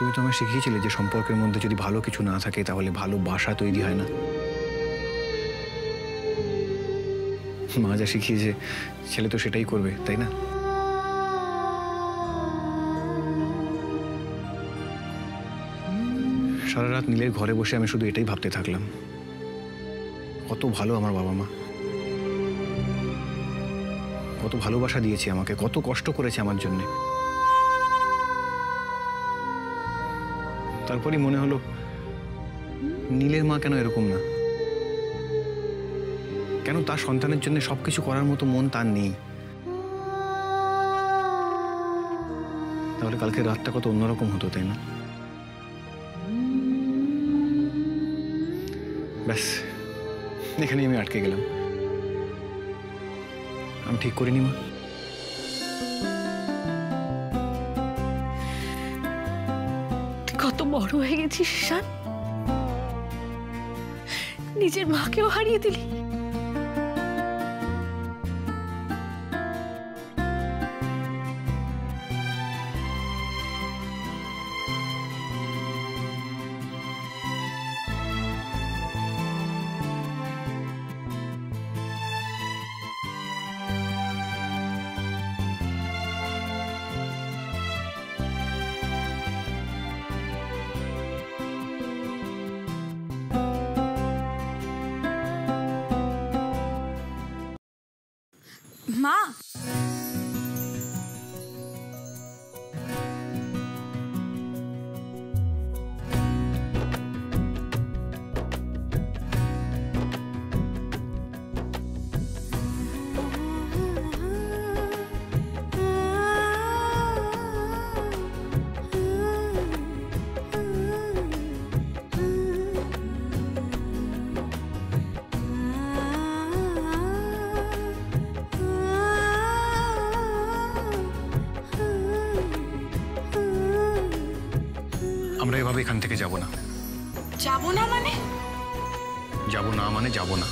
তুমি তো আমায় শিখিয়েছিলে যে সম্পর্কের মধ্যে যদি ভালো কিছু না থাকে তাহলে ভালোবাসা তৈরি হয় না। মা যা শিখিয়েছে ছেলে তো সেটাই করবে, তাই না? সারা রাত নীলের ঘরে বসে আমি শুধু এটাই ভাবতে থাকলাম, কত ভালো আমার বাবা মা, কত ভালোবাসা দিয়েছে আমাকে, কত কষ্ট করেছে আমার জন্য। তারপরই মনে হলো নীলের মা কেন এরকম না, কেন তার সন্তানের জন্য সবকিছু করার মতো মন তার নেই। তাহলে কালকে রাতটা কত অন্যরকম হতো, তাই না? ব্যাস এখানেই আমি আটকে গেলাম। আমি ঠিক করিনি মা। কত বড় হয়ে গেছিস ঈশান, নিজের মাকেও হারিয়ে দিলি। মা, আমরা এভাবে এখান থেকে যাব না। যাবো না মানে? যাব না মানে যাব না।